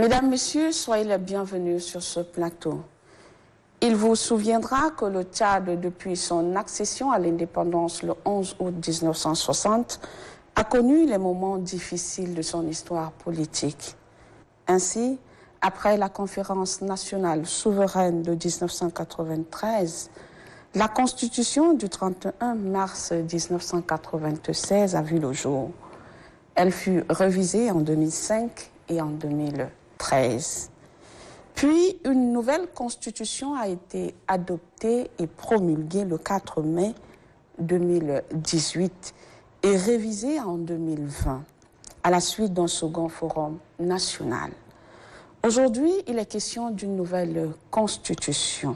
Mesdames, Messieurs, soyez les bienvenus sur ce plateau. Il vous souviendra que le Tchad, depuis son accession à l'indépendance le 11 août 1960, a connu les moments difficiles de son histoire politique. Ainsi, après la conférence nationale souveraine de 1993, la Constitution du 31 mars 1996 a vu le jour. Elle fut révisée en 2005 et en 2013. Puis, une nouvelle Constitution a été adoptée et promulguée le 4 mai 2018 et révisée en 2020, à la suite d'un second forum national. Aujourd'hui, il est question d'une nouvelle Constitution,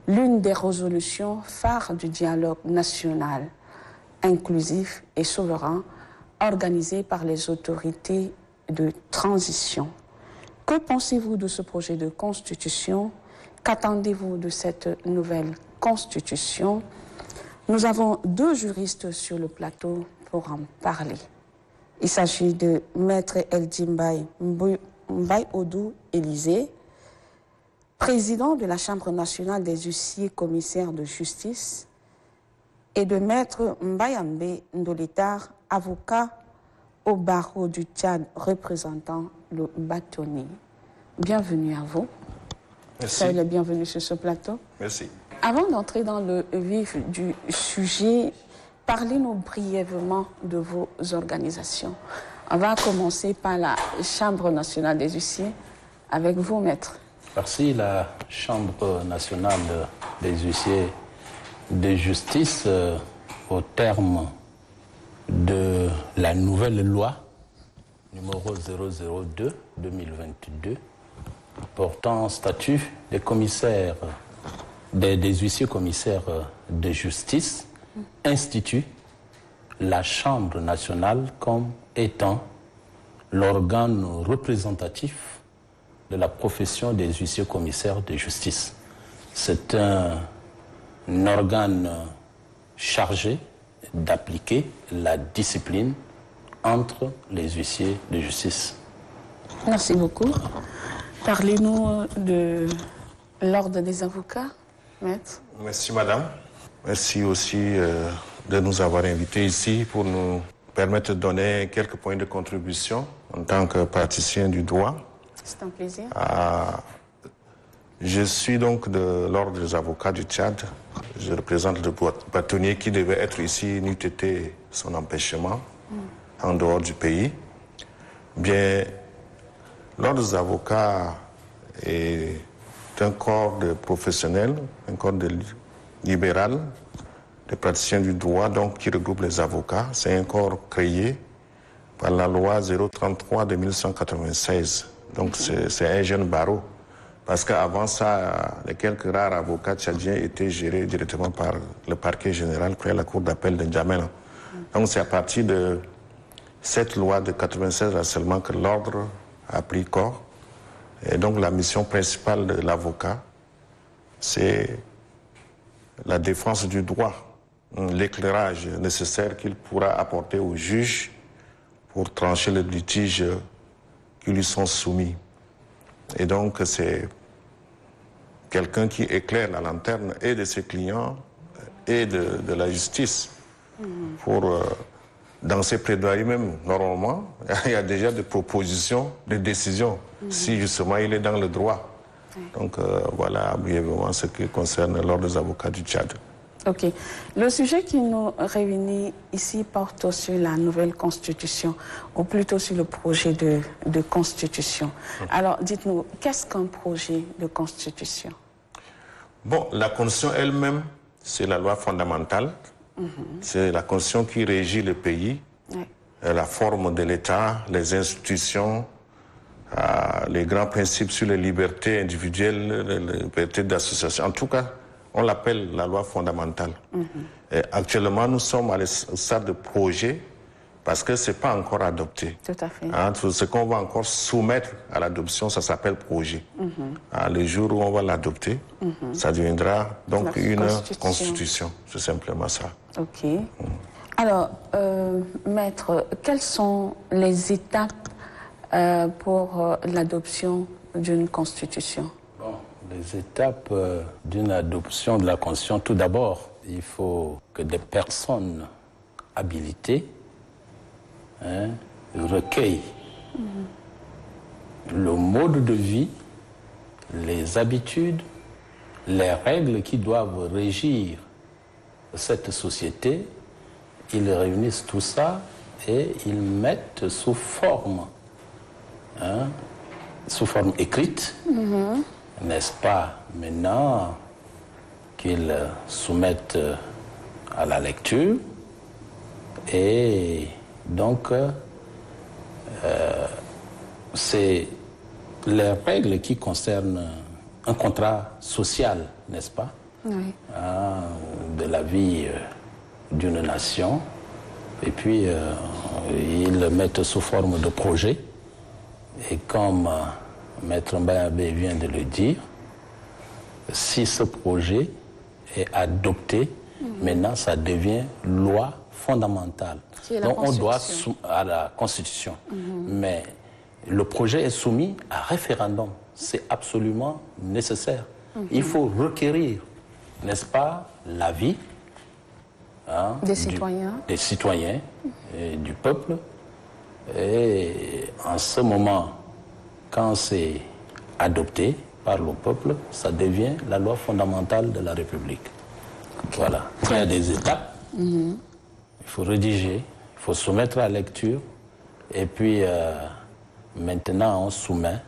l'une des résolutions phares du dialogue national, inclusif et souverain, organisé par les autorités de transition. Que pensez-vous de ce projet de Constitution? Qu'attendez-vous de cette nouvelle Constitution? Nous avons deux juristes sur le plateau pour en parler. Il s'agit de Maître Eldi Mbaye Odou Élysée, président de la Chambre nationale des huissiers commissaires de justice, et de Maître Mbayambe Ndolitar, avocat au barreau du Tchad représentant le bâtonnier. Bienvenue à vous. Merci. Soyez les bienvenus sur ce plateau. Merci. Avant d'entrer dans le vif du sujet, parlez-nous brièvement de vos organisations. On va commencer par la Chambre nationale des huissiers, avec vous, maître. Merci. La Chambre nationale des huissiers de justice, au terme de la nouvelle loi numéro 002-2022 portant statut des commissaires, des huissiers commissaires de justice, institue la Chambre nationale comme étant l'organe représentatif de la profession des huissiers commissaires de justice. C'est un organe chargé d'appliquer la discipline entre les huissiers de justice. Merci beaucoup. Parlez-nous de l'ordre des avocats, maître. Merci, madame. Merci aussi de nous avoir invités ici pour nous permettre de donner quelques points de contribution en tant que praticien du droit. C'est un plaisir. Je suis donc de l'ordre des avocats du Tchad. Je représente le bâtonnier qui devait être ici, n'eût été son empêchement en dehors du pays. Bien, l'ordre des avocats est un corps de professionnels, un corps de libéral, de praticiens du droit, donc qui regroupe les avocats. C'est un corps créé par la loi 033 de 1996. Donc c'est un jeune barreau. Parce qu'avant ça, les quelques rares avocats tchadiens étaient gérés directement par le parquet général près la cour d'appel de N'Djamena. Donc c'est à partir de cette loi de 96 seulement que l'ordre a pris corps. Et donc la mission principale de l'avocat, c'est la défense du droit, l'éclairage nécessaire qu'il pourra apporter aux juges pour trancher les litiges qui lui sont soumis. Et donc c'est quelqu'un qui éclaire la lanterne et de ses clients et de la justice pour, dans ses plaidoiries même, normalement, il y a déjà des propositions, des décisions, si justement il est dans le droit. Donc voilà brièvement ce qui concerne l'ordre des avocats du Tchad. Ok. Le sujet qui nous réunit ici porte sur la nouvelle constitution, ou plutôt sur le projet de constitution. Alors, dites-nous, qu'est-ce qu'un projet de constitution? Bon, la constitution elle-même, c'est la loi fondamentale. C'est la constitution qui régit le pays, la forme de l'État, les institutions, les grands principes sur les libertés individuelles, les libertés d'association. En tout cas, on l'appelle la loi fondamentale. Et actuellement, nous sommes à stade de projet parce que ce n'est pas encore adopté. Tout à fait. Ce qu'on va encore soumettre à l'adoption, ça s'appelle projet. Le jour où on va l'adopter, ça deviendra donc une constitution. C'est simplement ça. Ok. Alors, maître, quelles sont les étapes pour l'adoption d'une constitution? Bon, les étapes d'une adoption de la constitution, tout d'abord, il faut que des personnes habilitées recueillent le mode de vie, les habitudes, les règles qui doivent régir cette société. Ils réunissent tout ça et ils mettent sous forme écrite, n'est-ce pas, maintenant qu'ils soumettent à la lecture. Et donc, c'est les règles qui concernent un contrat social, n'est-ce pas, Oui. de la vie d'une nation. Et puis, ils le mettent sous forme de projet. Et comme Maître Mbayabé vient de le dire, si ce projet est adopté, maintenant ça devient loi fondamentale. Donc on doit à la Constitution. Mais le projet est soumis à référendum. C'est absolument nécessaire. Il faut requérir, n'est-ce pas, l'avis des citoyens, et du peuple. Et en ce moment, quand c'est adopté par le peuple, ça devient la loi fondamentale de la République. Voilà. Il y a des étapes. Il faut rédiger, il faut soumettre à la lecture. Et puis, maintenant, on soumet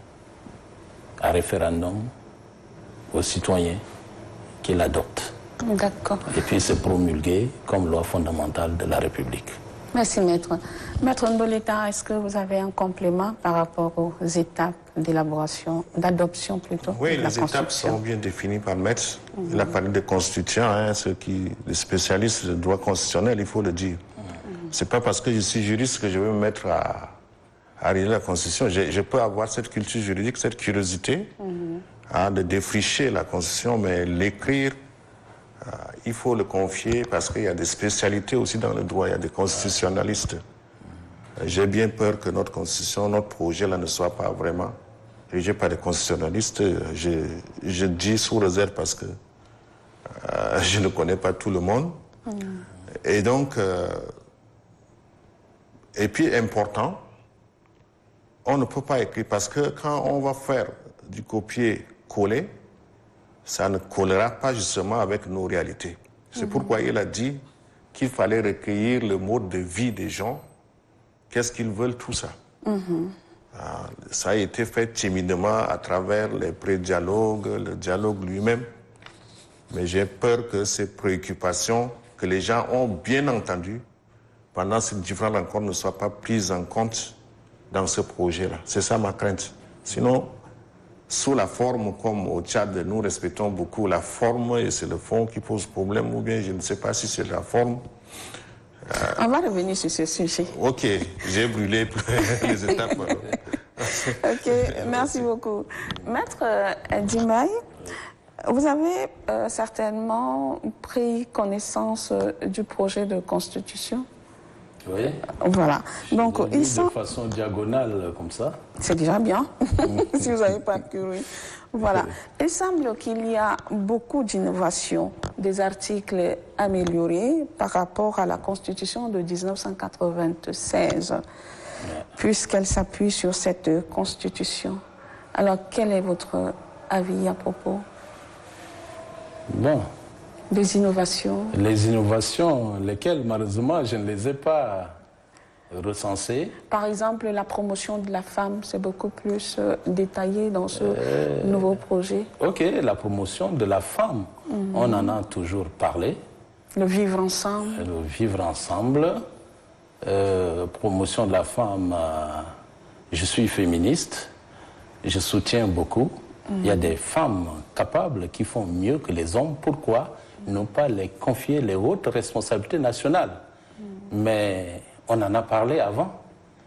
à référendum aux citoyens qui l'adoptent. D'accord. Et puis, c'est promulgué comme loi fondamentale de la République. Merci, Maître. Maître Nboleta, est-ce que vous avez un complément par rapport aux étapes d'élaboration, d'adoption plutôt? Oui, de la les étapes sont bien définies par le maître. Il a parlé de constituants, les spécialistes de droit constitutionnel, il faut le dire. C'est pas parce que je suis juriste que je vais me mettre à rédiger la constitution. Je peux avoir cette culture juridique, cette curiosité de défricher la constitution, mais l'écrire, il faut le confier parce qu'il y a des spécialités aussi dans le droit, il y a des constitutionnalistes. J'ai bien peur que notre constitution, notre projet là ne soit pas vraiment rédigé par des constitutionnalistes. Je dis sous réserve parce que je ne connais pas tout le monde. Et donc, et puis important, on ne peut pas écrire parce que quand on va faire du copier-coller, ça ne collera pas justement avec nos réalités. C'est pourquoi il a dit qu'il fallait recueillir le mode de vie des gens. Qu'est-ce qu'ils veulent, tout ça. Ça a été fait timidement à travers les pré-dialogues, le dialogue lui-même. Mais j'ai peur que ces préoccupations que les gens ont bien entendues pendant ces différentes rencontres ne soient pas prises en compte dans ce projet-là. C'est ça ma crainte. Sinon, sous la forme, comme au Tchad, nous respectons beaucoup la forme et c'est le fond qui pose problème, ou bien je ne sais pas si c'est la forme. On va revenir sur ce sujet. Ok, j'ai brûlé les étapes. Ok, merci beaucoup. Maître Dimay, vous avez certainement pris connaissance du projet de constitution. Oui. Voilà. Donc, de façon diagonale comme ça. C'est déjà bien, si vous n'avez pas de curieux. Voilà. Il semble qu'il y a beaucoup d'innovations, des articles améliorés par rapport à la Constitution de 1996, puisqu'elle s'appuie sur cette Constitution. Alors, quel est votre avis à propos? Bon. Des innovations. Les innovations, lesquelles, malheureusement, je ne les ai pas recensées. Par exemple, la promotion de la femme, c'est beaucoup plus détaillé dans ce nouveau projet. Ok, la promotion de la femme, on en a toujours parlé. Le vivre ensemble. Le vivre ensemble. Promotion de la femme, je suis féministe, je soutiens beaucoup. Il y a des femmes capables qui font mieux que les hommes. Pourquoi ne pas les confier les hautes responsabilités nationales? Mais on en a parlé avant.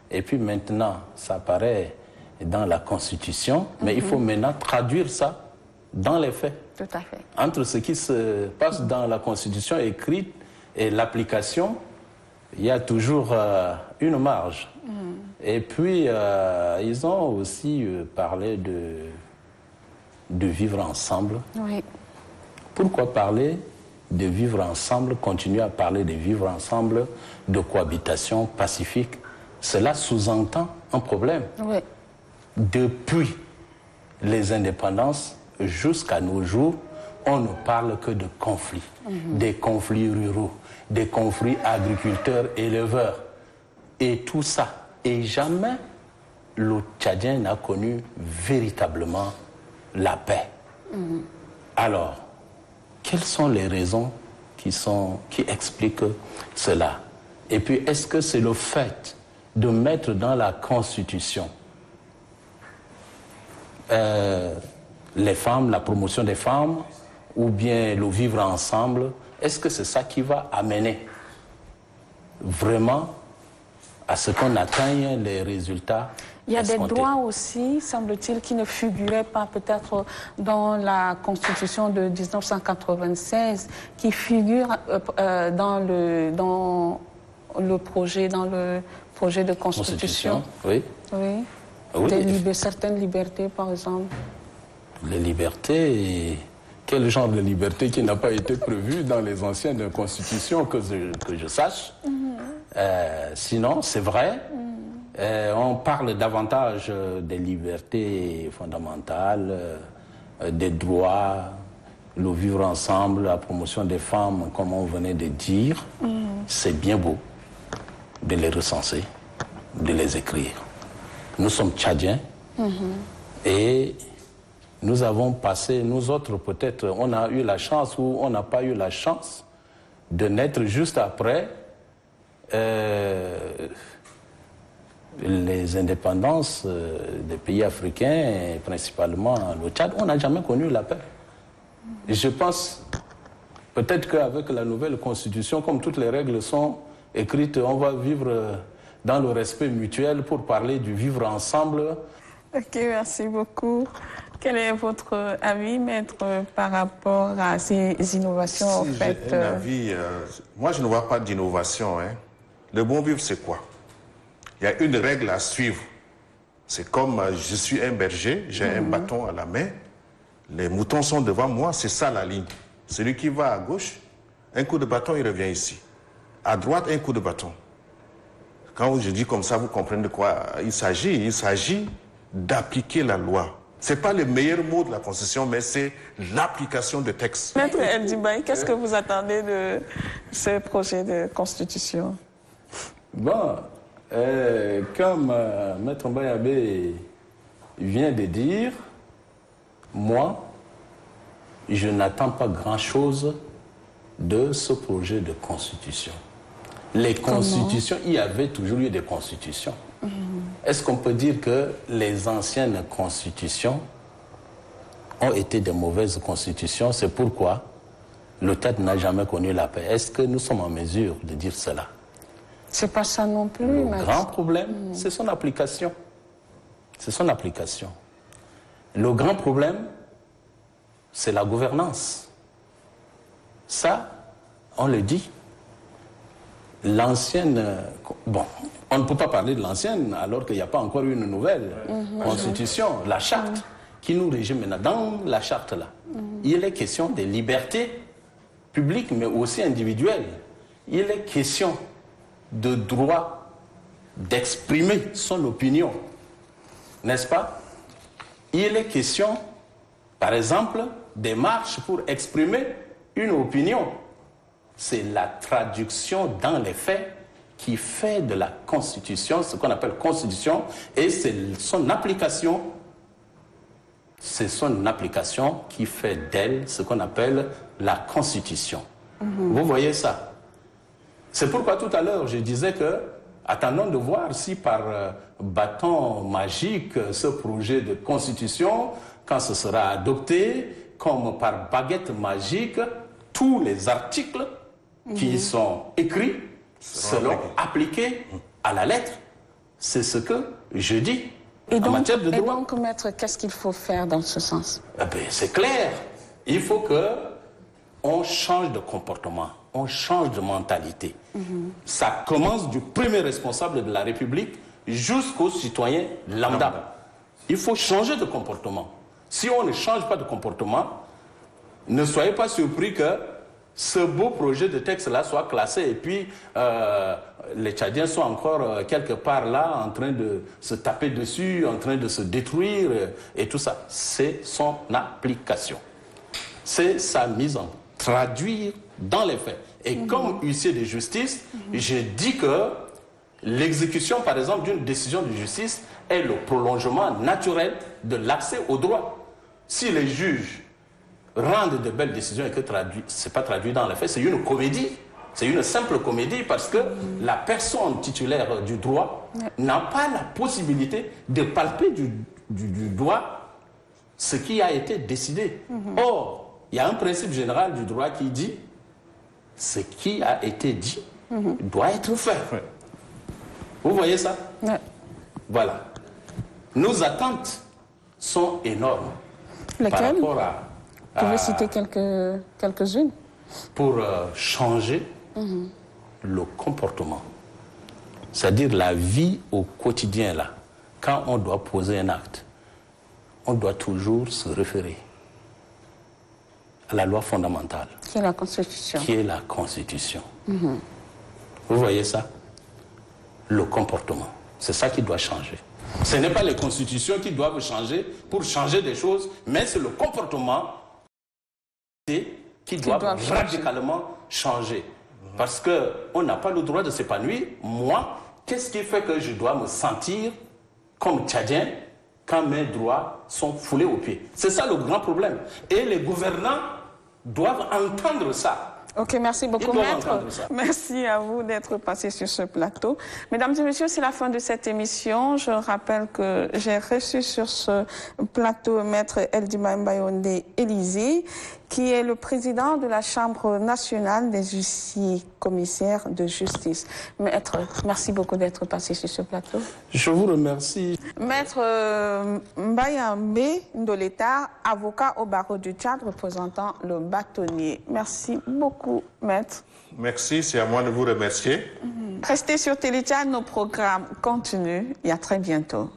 Et puis maintenant, ça apparaît dans la Constitution. Mais il faut maintenant traduire ça dans les faits. Tout à fait. Entre ce qui se passe dans la Constitution écrite et l'application, il y a toujours une marge. Et puis, ils ont aussi parlé de vivre ensemble. Oui. Pourquoi parler de vivre ensemble, continuer à parler de vivre ensemble, de cohabitation pacifique? Cela sous-entend un problème. Oui. Depuis les indépendances jusqu'à nos jours, on ne parle que de conflits, des conflits ruraux, des conflits agriculteurs-éleveurs et tout ça. Et jamais le Tchadien n'a connu véritablement la paix. Alors, quelles sont les raisons qui expliquent cela? Et puis, est-ce que c'est le fait de mettre dans la Constitution les femmes, la promotion des femmes, ou bien le vivre ensemble? Est-ce que c'est ça qui va amener vraiment à ce qu'on atteigne les résultats Il y a des escomptés? droits aussi, semble-t-il, qui ne figuraient pas peut-être dans la Constitution de 1996, qui figurent dans le projet de Constitution. Oui. Oui. Oui. Certaines libertés, par exemple. Les libertés, quel genre de liberté qui n'a pas été prévu dans les anciennes constitutions que je sache? Sinon, c'est vrai, on parle davantage des libertés fondamentales, des droits, le vivre ensemble, la promotion des femmes, comme on venait de dire. C'est bien beau de les recenser, de les écrire. Nous sommes Tchadiens et nous avons passé, nous autres peut-être, on a eu la chance ou on n'a pas eu la chance de naître juste après les indépendances des pays africains, et principalement le Tchad. On n'a jamais connu la paix. Et je pense peut-être qu'avec la nouvelle constitution, comme toutes les règles sont écrites, on va vivre dans le respect mutuel pour parler du vivre ensemble. Ok, merci beaucoup. Quel est votre avis, maître, par rapport à ces innovations? Si j'ai un avis, moi je ne vois pas d'innovation. Le bon vivre, c'est quoi? Il y a une règle à suivre. C'est comme je suis un berger, j'ai un bâton à la main, les moutons sont devant moi, c'est ça la ligne. Celui qui va à gauche, un coup de bâton, il revient ici. À droite, un coup de bâton. Quand je dis comme ça, vous comprenez de quoi il s'agit. Il s'agit d'appliquer la loi. Ce n'est pas le meilleur mot de la Constitution, mais c'est l'application de textes. Maître El Djibaï, qu'est-ce que vous attendez de ce projet de Constitution? Bon, comme Maître Mbayabé vient de dire, moi, je n'attends pas grand-chose de ce projet de Constitution. Les constitutions, il y avait toujours eu des constitutions. Est-ce qu'on peut dire que les anciennes constitutions ont été de mauvaises constitutions? C'est pourquoi le Tchad n'a jamais connu la paix. Est-ce que nous sommes en mesure de dire cela? C'est pas ça non plus. Le grand problème, c'est son application. C'est son application. Le grand problème, c'est la gouvernance. Ça, on le dit. L'ancienne... Bon, on ne peut pas parler de l'ancienne alors qu'il n'y a pas encore une nouvelle constitution, la charte, qui nous régit maintenant. Dans la charte-là, il est question des libertés publiques, mais aussi individuelles. Il est question de droit d'exprimer son opinion, n'est-ce pas? Il est question, par exemple, des marches pour exprimer une opinion. C'est la traduction dans les faits qui fait de la Constitution, ce qu'on appelle Constitution, et c'est son application. C'est son application qui fait d'elle ce qu'on appelle la Constitution. Vous voyez ça? C'est pourquoi tout à l'heure je disais que attendons de voir si par bâton magique ce projet de Constitution, quand ce sera adopté, comme par baguette magique, tous les articles qui sont écrits seront appliqués à la lettre. C'est ce que je dis en matière de droit. Et donc, maître, qu'est-ce qu'il faut faire dans ce sens? C'est clair. Il faut qu'on change de comportement. on change de mentalité. Ça commence du premier responsable de la République jusqu'au citoyen lambda. Il faut changer de comportement. Si on ne change pas de comportement, ne soyez pas surpris que ce beau projet de texte-là soit classé et puis les Tchadiens sont encore quelque part là en train de se taper dessus, en train de se détruire et tout ça. C'est son application. C'est sa mise en traduire dans les faits. Et comme huissier de justice, je dis que l'exécution, par exemple, d'une décision de justice est le prolongement naturel de l'accès au droit. Si les juges rendent de belles décisions et que ce n'est pas traduit dans les faits, c'est une comédie. C'est une simple comédie parce que la personne titulaire du droit n'a pas la possibilité de palper du doigt ce qui a été décidé. Or, il y a un principe général du droit qui dit ce qui a été dit doit être fait. Vous voyez ça? Voilà. Nos attentes sont énormes. Lesquelles? Par rapport à... Vous pouvez citer quelques-unes? Pour changer le comportement. C'est-à-dire la vie au quotidien, là. Quand on doit poser un acte, on doit toujours se référer à la loi fondamentale. Qui est la Constitution. Qui est la Constitution. Vous voyez ça? Le comportement. C'est ça qui doit changer. Ce n'est pas les constitutions qui doivent changer pour changer des choses, mais c'est le comportement qui doivent radicalement changer. Parce qu'on n'a pas le droit de s'épanouir. Moi, qu'est-ce qui fait que je dois me sentir comme Tchadien quand mes droits sont foulés aux pieds? C'est ça le grand problème. Et les gouvernants doivent entendre ça. Ok, merci beaucoup, Maître. Merci à vous d'être passé sur ce plateau. Mesdames et messieurs, c'est la fin de cette émission. Je rappelle que j'ai reçu sur ce plateau Maître Eldima Mbayonde Élysée, qui est le président de la Chambre nationale des huissiers commissaires de justice. Maître, merci beaucoup d'être passé sur ce plateau. Je vous remercie. Maître Mbayambe Ndoleta, avocat au barreau du Tchad, représentant le bâtonnier. Merci beaucoup, Maître. Merci, c'est à moi de vous remercier. Restez sur Télé Tchad, nos programmes continuent et à très bientôt.